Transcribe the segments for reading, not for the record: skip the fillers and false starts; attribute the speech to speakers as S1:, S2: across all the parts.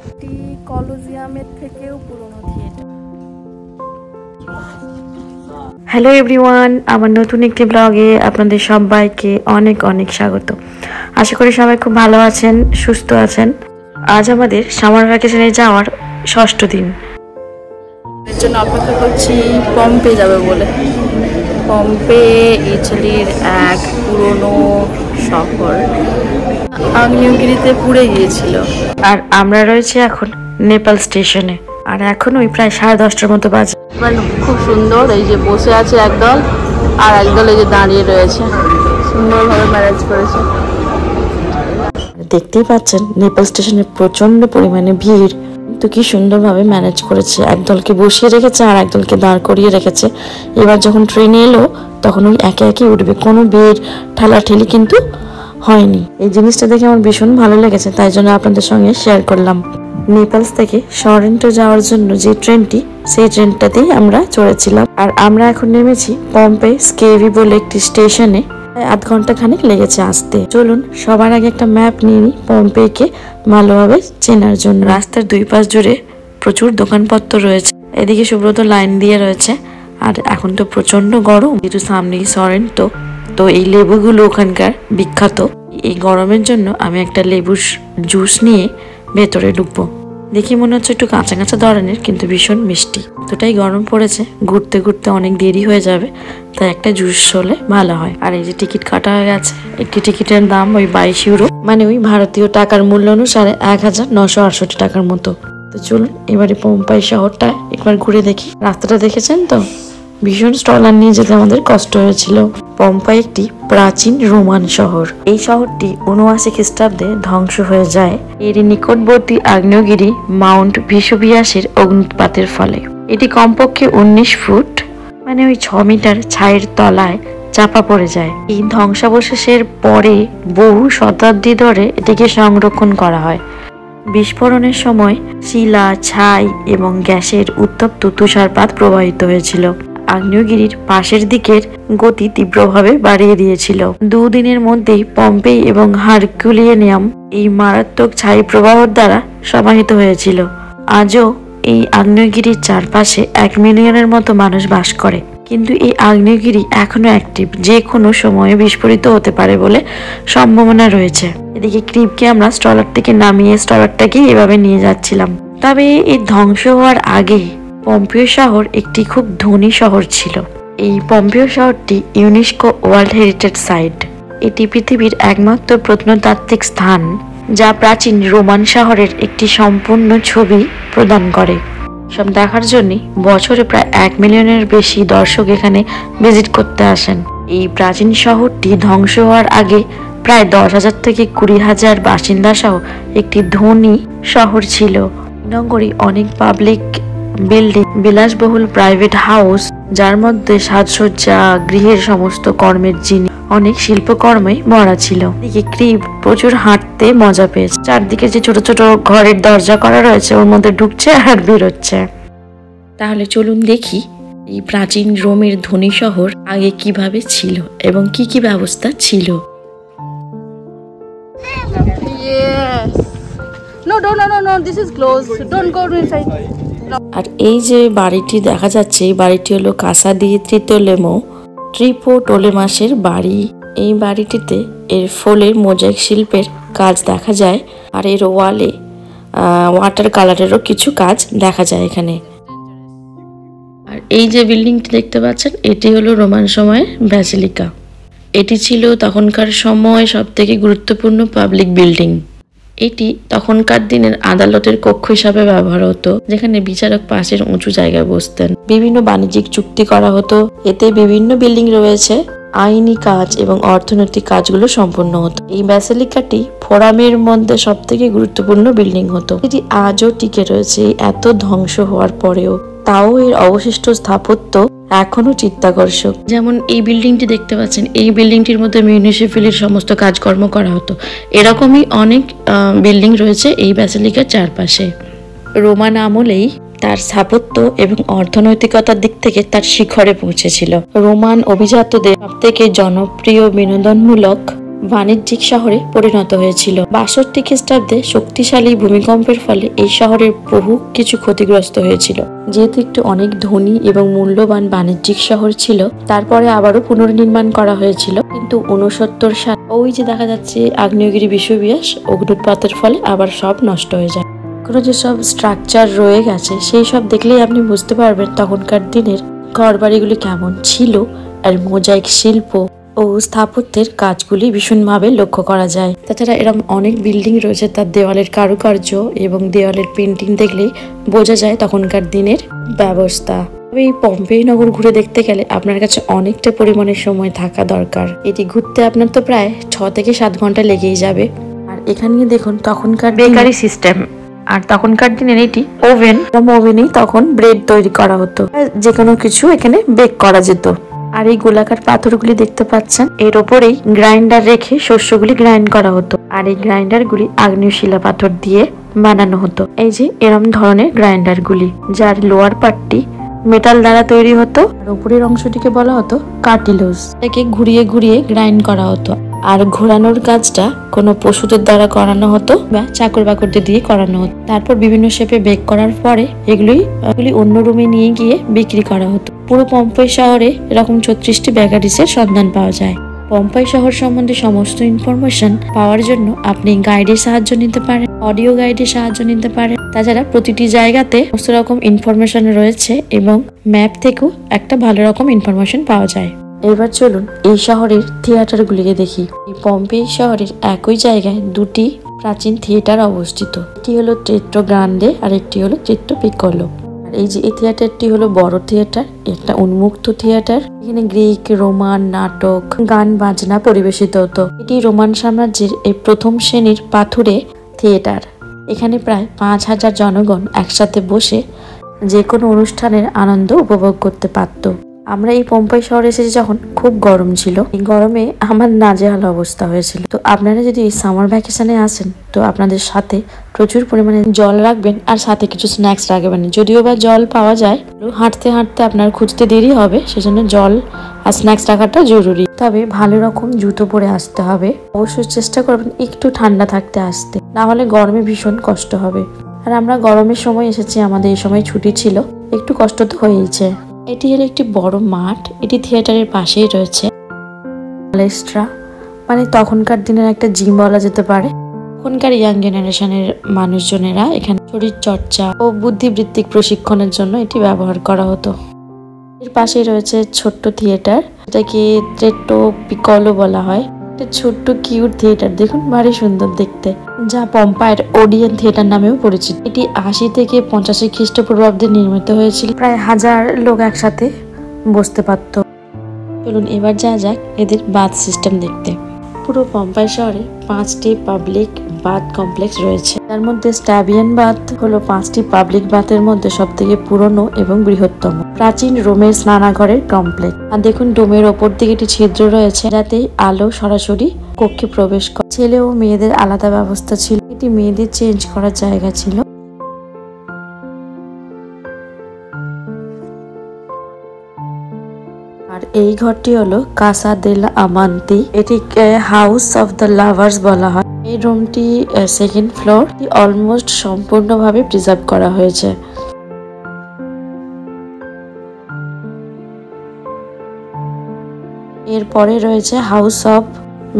S1: এটি কলোজিয়ামের থেকেও পুরনো থিয়েটার।
S2: হ্যালো এভরিওয়ান, আমার নতুন একটি ব্লগে আপনাদের সবাইকে অনেক অনেক স্বাগত। আশা করি সবাই খুব ভালো আছেন, সুস্থ আছেন। আজ আমাদের সামার ভ্যাকেশনে যাওয়ার 6ষ্ঠ দিন।
S1: এর জন্য অপেক্ষা করছি পম্পে যাবে বলে। পম্পে ইটালির এক পুরনো শহর, আগ্নেয়গিরিতে পুড়ে গিয়েছিল।
S2: আর আমরা রয়েছি এখন নেপাল স্টেশনে, আর এখন ওই প্রায় 10:30টার মতো বাজে।
S1: খুব সুন্দর, এই যে বসে আছে একদল আর একদল এই যে দাঁড়িয়ে রয়েছে, সুন্দরভাবে ম্যানেজ করেছে।
S2: দেখতেই পাচ্ছেন নেপাল স্টেশনে প্রচন্ড পরিমাণে ভিড়, তো কি সুন্দরভাবে ম্যানেজ করেছে। একদলকে বসিয়ে রেখেছে আর একদলকে দাঁড় করিয়ে রেখেছে। এবার যখন ট্রেনে এলো তখন ওই একে একে উঠবে, কোনো ভিড় ঠেলাঠেলি কিন্তু হয়নি। এই জিনিসটা দেখে আমার ভীষণ ভালো লেগেছে, তাই জন্য আপনাদের সঙ্গে শেয়ার করলাম। নেপালস থেকে সরেন্টো যাওয়ার জন্য যে ট্রেনটি, সেই ট্রেনটাতেই আমরা চড়েছিলাম। আর আমরা এখন নেমেছি পম্পে স্কেভি বলে একটি স্টেশনে। 8 ঘন্টা খানিক লেগেছে আসতে। চলুন সবার আগে একটা ম্যাপ নিয়ে নিই পম্পেকে ভালোভাবে চেনার জন্য। রাস্তার দুই পাশ জুড়ে প্রচুর দোকানপত্র রয়েছে। এদিকে সুব্রত লাইন দিয়ে রয়েছে। আর এখন তো প্রচন্ড গরম, যেহেতু সামনেই সরেন্টো, তো এই লেবুগুলো ওখানকার বিখ্যাত। এই গরমের জন্য আমি একটা লেবুর জুস নিয়ে ভেতরে ঢুকবো। দেখি মনে হচ্ছে একটু কাঁচা কাঁচা ধরনের, কিন্তু ভীষণ মিষ্টি। এতটাই গরম পড়েছে, ঘুরতে ঘুরতে অনেক দেরি হয়ে যাবে, তাই একটা জুস হলে ভালো হয়। আর এই যে টিকিট কাটা হয়ে গেছে, একটি টিকিটের দাম ওই 22 ইউরো, মানে ওই ভারতীয় টাকার মূল্য অনুসারে 1968 টাকার মতো। তো চলুন এবারে পম্পাই শহরটা একবার ঘুরে দেখি। রাস্তাটা দেখেছেন তো, ভীষণ স্টলার নিয়ে যেতে আমাদের কষ্ট হয়েছিল। পম্পাই একটি প্রাচীন রোমান শহর। এই শহরটি 79 খ্রিস্টাব্দে ধ্বংস হয়ে যায় এর নিকটবর্তী আগ্নেয়গিরি মাউন্ট ভিসুভিয়াসের অগ্নুৎপাতের ফলে। এটি কমপক্ষে 19 ফুট, মানে ওই 6 মিটার ছাইয়ের তলায় চাপা পড়ে যায়। এই ধ্বংসাবশেষের পরে বহু শতাব্দী ধরে এটিকে সংরক্ষণ করা হয়। বিস্ফোরণের সময় শিলা, ছাই এবং গ্যাসের উত্তপ্ত তুষারপাত প্রবাহিত হয়েছিল। আগ্নেয়গিরির পাশের দিকের গতি তীব্রভাবে বাড়িয়ে দিয়েছিল। 2 দিনের মধ্যেই পম্পেই এবং হারকুলিয়ানিয়াম এই মারাত্মক ছাই প্রবাহর দ্বারা সমাহিত হয়েছিল। আজও এই আগ্নেয়গিরির চারপাশে 1 মিলিয়নের মতো মানুষ বাস করে। কিন্তু এই আগ্নেয়গিরি এখনো অ্যাক্টিভ, যে কোনো সময়ে বিস্ফোরিত হতে পারে বলে সম্ভাবনা রয়েছে। এদিকে ক্রিপকে আমরা স্টলার থেকে নামিয়ে স্টলারটাকে এভাবে নিয়ে যাচ্ছিলাম। তবে এই ধ্বংস হওয়ার আগে পম্পেও শহর একটি খুব ধনী শহর ছিল। এই পম্পেও শহরটি ইউনেস্কো ওয়ার্ল্ড হেরিটেজ সাইট। এটি পৃথিবীর একমাত্র প্রত্নতাত্ত্বিক স্থান যা প্রাচীন রোমান শহরের একটি সম্পূর্ণ ছবি প্রদান করে। সব দেখার জন্য বছরে প্রায় 1 মিলিয়নের বেশি দর্শক এখানে ভিজিট করতে আসেন। এই প্রাচীন শহরটি ধ্বংস হওয়ার আগে প্রায় 10,000 থেকে 20,000 বাসিন্দা সহ একটি ধনী শহর ছিল। নগরী অনেক পাবলিক বিল্ডিং, বিলাসবহুল প্রাইভেট হাউস, যার মধ্যে সাজসজ্জা, গৃহের সমস্ত কর্মের জিনিস, অনেক শিল্পকর্মে ভরা ছিল। এদিকে ক্রিপ প্রচুর হাঁটতে মজা পেয়েছে। চারদিকে যে ছোট ছোট ঘরের দরজা করা রয়েছে, ওর মধ্যে ঢুকছে আর বেরোচ্ছে। তাহলে চলুন দেখি এই প্রাচীন রোমের ধনী শহর আগে কিভাবে ছিল এবং কি কি ব্যবস্থা ছিল। আর এই যে বাড়িটি দেখা যাচ্ছে, এই বাড়িটি হলো কাসা দি ট্রিপোটোলেমাসের বাড়ি। এই বাড়িটিতে এর ফলের মোজাইক শিল্পের কাজ দেখা যায়, আর এর ওয়ালে ওয়াটার কালারেরও কিছু কাজ দেখা যায় এখানে। আর এই যে বিল্ডিংটি দেখতে পাচ্ছেন, এটি হলো রোমান সময়ের ব্যাসিলিকা। এটি ছিল তখনকার সময় সব থেকে গুরুত্বপূর্ণ পাবলিক বিল্ডিং। এটি তখনকার দিনের আদালতের কক্ষ হিসাবে ব্যবহার হতো, যেখানে বিচারক পাশের উঁচু জায়গায় বসতেন। বিভিন্ন বাণিজ্যিক চুক্তি করা হতো। এতে বিভিন্ন বিল্ডিং রয়েছে, আইনি কাজ এবং অর্থনৈতিক কাজগুলো সম্পন্ন হতো। এই ব্যাসিলিকাটি ফোরামের মধ্যে সব থেকে গুরুত্বপূর্ণ বিল্ডিং হতো। এটি আজও টিকে রয়েছে এত ধ্বংস হওয়ার পরেও। তাও এর অবশিষ্ট স্থাপত্য এখনো চিত্তাকর্ষক। যেমন এই বিল্ডিংটি দেখতে পাচ্ছেন, এই বিল্ডিংটির মধ্যে মিউনিসিপ্যালিটির সমস্ত কাজকর্ম করা হতো। এরকমই অনেক বিল্ডিং রয়েছে এই ব্যাসিলিকার চারপাশে। রোমান আমলেই তার স্থাপত্য এবং অর্থনৈতিকতার দিক থেকে তার শিখরে পৌঁছেছিল। রোমান অভিজাতদের সবথেকে জনপ্রিয় বিনোদনমূলক বাণিজ্যিক শহরে পরিণত হয়েছিল। 62 খ্রিস্টাব্দে শক্তিশালী ভূমিকম্পের ফলে এই শহরের বহু কিছু ক্ষতিগ্রস্ত হয়েছিল। যেহেতু একটি অনেক ধনী এবং মূল্যবান বাণিজ্যিক শহর ছিল, তারপরে আবারও পুনর্নির্মাণ করা হয়েছিল। কিন্তু 69 সাল ওই যে দেখা যাচ্ছে আগ্নেয়গিরি বিশ্ববিয়াস, অগ্নুৎপাতের ফলে আবার সব নষ্ট হয়ে যায়। কোনো যেসব স্ট্রাকচার রয়ে গেছে সেই সব দেখলেই আপনি বুঝতে পারবেন তখনকার দিনের ঘরবাড়িগুলি কেমন ছিল। আর মোজাইক শিল্প ও স্থাপত্যের কাজগুলি ভীষণভাবে লক্ষ্য করা যায়। তাছাড়া এরকম অনেক বিল্ডিং রয়েছে, তার দেওয়ালের কারুকার্য এবং দেওয়ালের পেন্টিং দেখলেই বোঝা যায় তখনকার দিনের ব্যবস্থা। তবে এই পম্পেই নগর ঘুরে দেখতে গেলে আপনার কাছে অনেকটা পরিমাণের সময় থাকা দরকার। এটি ঘুরতে আপনার তো প্রায় 6 থেকে 7 ঘন্টা লেগেই যাবে। আর এখানে দেখুন তখনকার বেকারি সিস্টেম, আর তখনকার দিনের এটি ওভেন, ওভেনেই তখন ব্রেড তৈরি করা হতো, যে কোনো কিছু এখানে বেক করা যেত। আর এই গোলাকার পাথরগুলি দেখতে পাচ্ছেন, এর ওপরেই গ্রাইন্ডার রেখে শস্যগুলি গ্রাইন্ড করা হতো। আর এই গ্রাইন্ডারগুলি আগ্নেয় শিলা পাথর দিয়ে বানানো হতো। এই যে এরম ধরনের গ্রাইন্ডারগুলি, যার লোয়ার পার্টটি মেটাল দ্বারা তৈরি হতো আর উপরের অংশটিকে বলা হতো কার্টিলেজ। একে ঘুরিয়ে ঘুরিয়ে গ্রাইন্ড করা হতো। আর ঘোরানোর কাজটা কোনো পশুদের দ্বারা করানো হতো বা চাকর বাকরদের দিয়ে করানো হতো। তারপর বিভিন্ন শেপে বেক করার পরে এগুলি অন্য রুমে নিয়ে গিয়ে বিক্রি করা হতো। পুরো পম্পেই শহরে এরকম 36টি বেকারিসের সন্ধান পাওয়া যায়। পম্পেই শহর সম্বন্ধে সমস্ত ইনফরমেশন পাওয়ার জন্য আপনি গাইডের সাহায্য নিতে পারেন, অডিও গাইডের সাহায্য নিতে পারেন। তাছাড়া প্রতিটি জায়গাতে সমস্ত রকম ইনফরমেশন রয়েছে এবং ম্যাপ থেকেও একটা ভালো রকম ইনফরমেশন পাওয়া যায়। এবার চলুন এই শহরের থিয়েটারগুলিকে দেখি। এই পম্পেই শহরের একই জায়গায় দুটি প্রাচীন থিয়েটার অবস্থিত। একটি হলো টেট্রো গ্রান্ডে আর একটি হলো টেট্রো পিকোলো। আর এই যে এই থিয়েটারটি হলো বড় থিয়েটার, একটা উন্মুক্ত থিয়েটার। এখানে গ্রিক, রোমান নাটক, গান বাজনা পরিবেশিত হতো। এটি রোমান সাম্রাজ্যের এই প্রথম শ্রেণীর পাথুরে থিয়েটার। এখানে প্রায় 5000 জনগণ একসাথে বসে যে কোনো অনুষ্ঠানের আনন্দ উপভোগ করতে পারত। আমরা এই পম্পেই শহরে এসেছি যখন খুব গরম ছিল, এই গরমে আমার নাজেহাল অবস্থা হয়েছিল। তো আপনারা যদি এই সামার ভ্যাকেশনে আসেন তো আপনাদের সাথে প্রচুর পরিমাণে জল রাখবেন আর সাথে কিছু স্ন্যাক্স রাখবেন। যদিও বা জল পাওয়া যায়, হাঁটতে হাঁটতে আপনার খুঁজতে দেরি হবে, সেজন্য জল আর স্ন্যাক্স রাখাটা জরুরি। তবে ভালো রকম জুতো পরে আসতে হবে। অবশ্যই চেষ্টা করবেন একটু ঠান্ডা থাকতে আসতে, না হলে গরমে ভীষণ কষ্ট হবে। আর আমরা গরমের সময় এসেছি, আমাদের এই সময় ছুটি ছিল, একটু কষ্ট তো হয়েইছে। এটি হলো একটি বড় মাঠ, এটি থিয়েটারের পাশেই রয়েছে। প্যালেস্ট্রা মানে তখনকার দিনের একটা জিম বলা যেতে পারে। তখনকার ইয়াং জেনারেশনের মানুষজনেরা এখানে শরীর চর্চা ও বুদ্ধিবৃত্তিক প্রশিক্ষণের জন্য এটি ব্যবহার করা হতো। এর পাশেই রয়েছে ছোট্ট থিয়েটার, এটাকে টেট্রো পিকোলো বলা হয়। একটা ছোট্ট কিউট থিয়েটার, দেখুন ভারী সুন্দর দেখতে, যা পম্পাইয়ের ওডিয়ান থিয়েটার নামেও পরিচিত। এটি 80 থেকে 85 খ্রিস্টপূর্বাব্দে নির্মিত হয়েছিল। প্রায় 1000 লোক একসাথে বসতে পারত। চলুন এবার যা যাক এদের বাথ সিস্টেম দেখতে। পুরো পম্পাই শহরে 5টি পাবলিক বাথ কমপ্লেক্স রয়েছে। তার মধ্যে স্ট্যাবিয়ান বাথ হলো 5টি পাবলিক বাথের মধ্যে সবথেকে পুরনো এবং বৃহত্তম প্রাচীন রোমের স্নানাগারের কমপ্লেক্স। আর দেখুন ডোমের ওপর দিকে একটি ছিদ্র রয়েছে, যাতে আলো সরাসরি কক্ষে প্রবেশ করে। ছেলে ও মেয়েদের আলাদা ব্যবস্থা ছিল, এটি মেয়েদের চেঞ্জ করার জায়গা ছিল। আর এই ঘরটি হলো কাসা দেলা আমান্তি, এটিকে হাউস অফ দ্য লাভার্স বলা হয়। এই রুমটি 2nd ফ্লোর, অলমোস্ট সম্পূর্ণভাবে প্রিজার্ভ করা হয়েছে। এরপরে রয়েছে হাউস অফ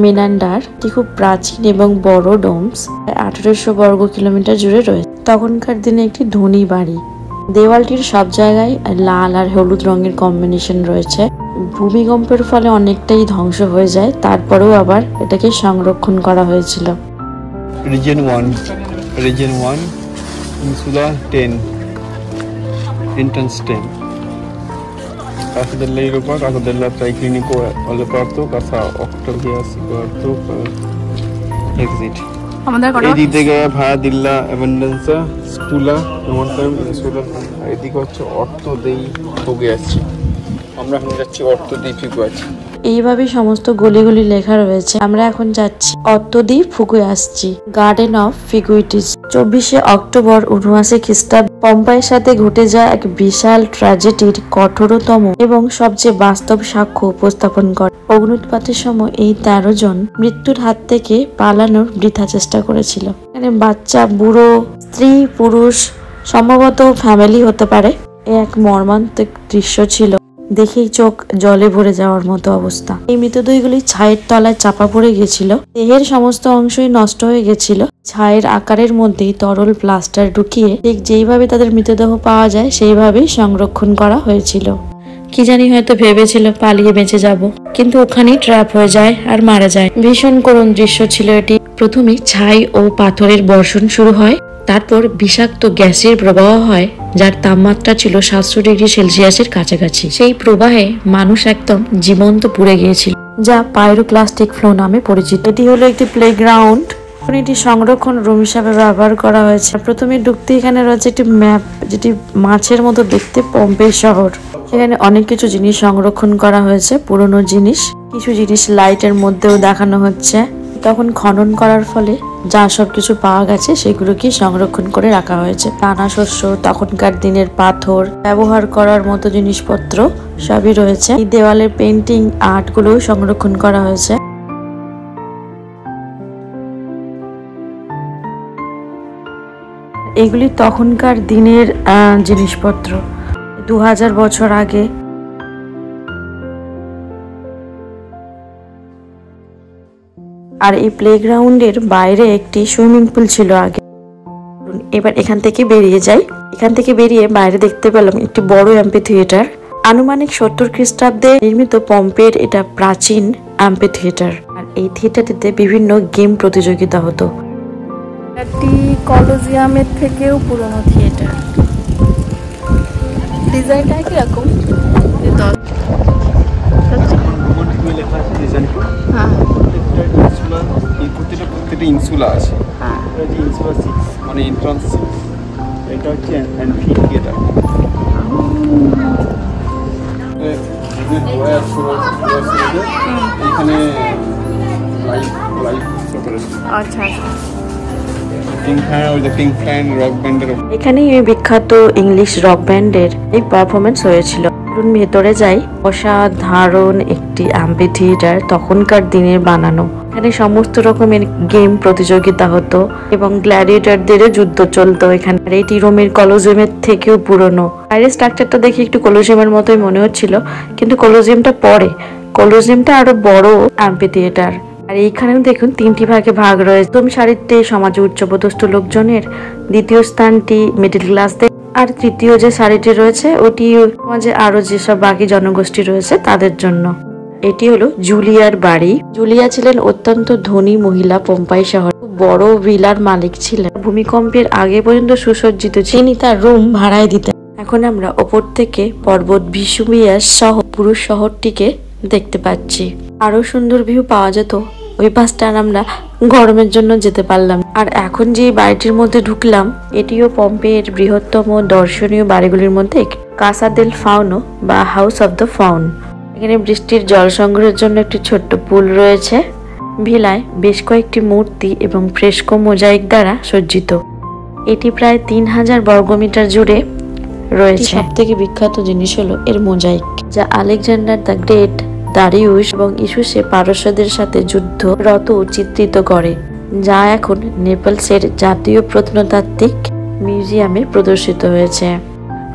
S2: মিনান্ডার, এটি খুব প্রাচীন এবং বড় ডোমস, 1800 বর্গ কিলোমিটার জুড়ে রয়েছে। তখনকার দিনে একটি ধনী বাড়ি। দেওয়ালটির সব জায়গায় লাল আর হলুদ রঙের কম্বিনেশন রয়েছে। ভূমিকম্পের ফলে অনেকটাই ধ্বংস হয়ে যায়, তারপরেও আবার এটাকে সংরক্ষণ করা হয়েছিল।
S3: Region 1, Insula 10, Entrance 10. Casa dell'Europa, Casa della Triclinico all'aperto, Casa Octavias aperto, exit. এদিক থেকে ভায়া দিল্লা অ্যাভেন্ডেন্সা স্কুলা নমস্কারম ইনসুলা। এদিকে হচ্ছে অর্থ দেই ভোগে আছে, আমরা এখন যাচ্ছি অর্থ দেই ফিগো আছে।
S2: এইভাবে সমস্ত গলিগুলি লেখা রয়েছে। আমরা এখন যাচ্ছি অত্তদি ফুকুয়াসচি গার্ডেন অফ ফিগুইটিস। 24শে অক্টোবর 79 খ্রিস্টাব্দ পম্পাইয়ের সাথে ঘটে যাওয়া এক বিশাল ট্র্যাজেডির কঠোরতম এবং সবচেয়ে বাস্তব সাক্ষ্য উপস্থাপন করে। অগ্নুৎপাতের সময় এই 13 জন মৃত্যুর হাত থেকে পালানোর বৃথা চেষ্টা করেছিল। এখানে বাচ্চা, বুড়ো, স্ত্রী, পুরুষ, সম্ভবত ফ্যামিলি হতে পারে। এক মর্মান্তিক দৃশ্য ছিল, দেখেই চোখ জলে ভরে যাওয়ার মতো অবস্থা। এই মৃতদেহগুলি ছাইয়ের তলায় চাপা পড়ে গেছিল, দেহের সমস্ত অংশই নষ্ট হয়ে গেছিল। ছাইয়ের আকারের মধ্যেই তরল প্লাস্টার ঢুকিয়ে ঠিক যেইভাবে তাদের মৃতদেহ পাওয়া যায় সেইভাবেই সংরক্ষণ করা হয়েছিল। কি জানি হয়তো ভেবেছিল পালিয়ে বেঁচে যাব, কিন্তু ওখানেই ট্র্যাপ হয়ে যায় আর মারা যায়। ভীষণ করুণ দৃশ্য ছিল এটি। প্রথমে ছাই ও পাথরের বর্ষণ শুরু হয়, তারপর বিষাক্ত গ্যাসের প্রবাহ হয় যার তাপমাত্রা ছিল 700 ডিগ্রি সেলসিয়াসের কাছাকাছি। সেই প্রবাহে মানুষ একদম জীবন্ত পুড়ে গিয়েছিল, যা পাইরোক্লাস্টিক ফ্লো নামে পরিচিত। এটি হলো একটি প্লেগ্রাউন্ড। এখন এটি সংরক্ষণ রুম হিসাবে ব্যবহার করা হয়েছে। প্রথমে ঢুকতে এখানে রয়েছে একটি ম্যাপ, যেটি মাছের মতো দেখতে, পম্পেই শহর। এখানে অনেক কিছু জিনিস সংরক্ষণ করা হয়েছে, পুরনো জিনিস। কিছু জিনিস লাইটের মধ্যেও দেখানো হচ্ছে। তখন খনন করার ফলে যা সব কিছু পাওয়া গেছে সেগুলোকে সংরক্ষণ করে রাখা হয়েছে। দানা শস্য, তখনকার দিনের পাথর, ব্যবহার করার মতো জিনিসপত্র সবই রয়েছে। এই দেওয়ালের পেন্টিং, আর্ট গুলোও সংরক্ষণ করা হয়েছে। এগুলি তখনকার দিনের জিনিসপত্র, 2000 বছর আগে। আর এই প্লেগ্রাউন্ডের বাইরে একটি সুইমিং পুল ছিল আগে। এবার এখান থেকে বেরিয়ে যাই। এখান থেকে বেরিয়ে বাইরে দেখতে পেলাম একটি বড় অ্যাম্পি থিয়েটার। আনুমানিক 70 খ্রিস্টাব্দে নির্মিত পম্পের এটা প্রাচীন অ্যাম্পি থিয়েটার। আর এই থিয়েটারটিতে বিভিন্ন গেম প্রতিযোগিতা হতো।
S1: একটি কলোজিয়ামের থেকেও পুরনো থিয়েটার। ডিজাইনটা কিরকম?
S3: প্রত্যেকটা ইনসুলা আছে। ইনসুলা 6 মানে এন্ট্রান্স 6। এটা হচ্ছে অ্যাম্পি থিয়েটার। এখানে লাইভ
S1: আচ্ছা।
S2: এখানেই এই বিখ্যাত ইংলিশ রক ব্যান্ডের এই পারফরমেন্স হয়েছিল। ভেতরে যাই। অসাধারণ একটি অ্যাম্পি থিয়েটার, তখনকার দিনের বানানো। এখানে সমস্ত রকমের গেম প্রতিযোগিতা হতো এবং গ্ল্যাডিয়েটরদের যুদ্ধ চলতো এখানে। এটি রোমের কলোজিয়ামের থেকেও পুরনো। বাইরের স্ট্রাকচারটা দেখে একটু কলোজিয়ামের মতোই মনে হচ্ছিল, কিন্তু কলোজিয়ামটা পরে, কলোজিয়ামটা আরো বড় অ্যাম্পি থিয়েটার। আর এইখানেও দেখুন 3টি ভাগে ভাগ রয়েছে। প্রথম সারিতে সমাজে উচ্চপদস্থ লোকজনের, দ্বিতীয় স্থানটি মিডল ক্লাসদের, আর তৃতীয় যে সারিটি রয়েছে ওটি সমাজে আরো যেসব বাকি জনগোষ্ঠী রয়েছে তাদের জন্য। এটি হলো জুলিয়ার বাড়ি। জুলিয়া ছিলেন অত্যন্ত ধনী মহিলা, পম্পাই শহর বড় ভিলার মালিক ছিলেন। ভূমিকম্পের আগে পর্যন্ত সুসজ্জিত তিনি তার রুম ভাড়ায় দিতেন। এখন আমরা ওপর থেকে পর্বত ভিসুভিয়াস সহ পুরো শহরটিকে দেখতে পাচ্ছি। আরো সুন্দর ভিউ পাওয়া যেত, ওই পাশটা আমরা গরমের জন্য যেতে পারলাম। আর এখন যে বাড়িটির মধ্যে ঢুকলাম, এটিও পম্পের বৃহত্তম দর্শনীয় বাড়িগুলির মধ্যে কাসা দেল ফাউনো বা হাউস অফ দ্য ফাউন। এখানে বৃষ্টির জল সংগ্রহের জন্য একটি ছোট্ট পুল রয়েছে। ভিলায় বেশ কয়েকটি মূর্তি এবং ফ্রেস্কো মোজাইক দ্বারা সজ্জিত। এটি প্রায় 3000 বর্গমিটার জুড়ে রয়েছে। সবথেকে বিখ্যাত জিনিস হলো এর মোজাইক, যা আলেকজান্ডার দ্য গ্রেট, দারিউস এবং ইসুসে পারস্যদের সাথে যুদ্ধরত চিত্রিত করে, যা এখন নেপলসের জাতীয় প্রত্নতাত্ত্বিক মিউজিয়ামে প্রদর্শিত হয়েছে।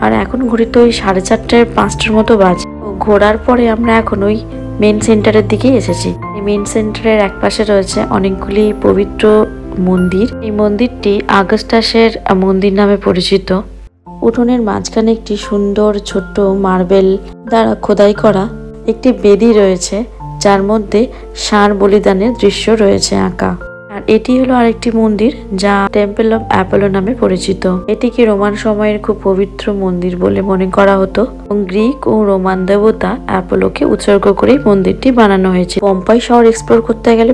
S2: আর এখন ঘড়িতে ওই 4:30-5টার মতো বাজে। ঘোরার পরে আমরা এখন ওই মেন সেন্টারের দিকে এসেছি। এই মেন সেন্টারের একপাশে রয়েছে অনেকগুলি পবিত্র মন্দির। এই মন্দিরটি আগস্টাসের মন্দির নামে পরিচিত। উঠোনের মাঝখানে একটি সুন্দর ছোট্ট মার্বেল দ্বারা খোদাই করা একটি বেদি রয়েছে, যার মধ্যে ষাঁড় বলিদানের দৃশ্য রয়েছে আঁকা। আর এটি হলো আরেকটি মন্দির যা টেম্পল অফ অ্যাপোলো নামে পরিচিত। এটিকে রোমান সময়ের খুব পবিত্র মন্দির বলে মনে করা হতো এবং গ্রিক ও রোমান দেবতা অ্যাপোলোকে উৎসর্গ করে মন্দিরটি বানানো হয়েছে। পম্পাই শহর এক্সপ্লোর করতে গেলে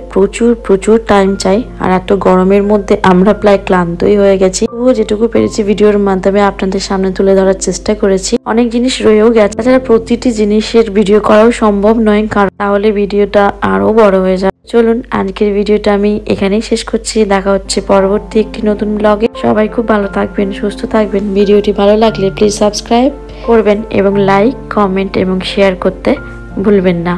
S2: প্রচুর টাইম চাই, আর এত গরমের মধ্যে আমরা প্রায় ক্লান্তই হয়ে গেছি। তবুও যেটুকু পেরেছি ভিডিওর মাধ্যমে আপনাদের সামনে তুলে ধরার চেষ্টা করেছি। অনেক জিনিস রয়েও গেছে, তাছাড়া প্রতিটি জিনিসের ভিডিও করাও সম্ভব নয়, কারণ তাহলে ভিডিওটা আরো বড় হয়ে যায়। চলুন আজকের ভিডিওটা আমি এখানেই শেষ করছি। দেখা হচ্ছে পরবর্তী একটি নতুন ব্লগে। সবাই খুব ভালো থাকবেন, সুস্থ থাকবেন। ভিডিওটি ভালো লাগলে প্লিজ সাবস্ক্রাইব করবেন এবং লাইক, কমেন্ট এবং শেয়ার করতে ভুলবেন না।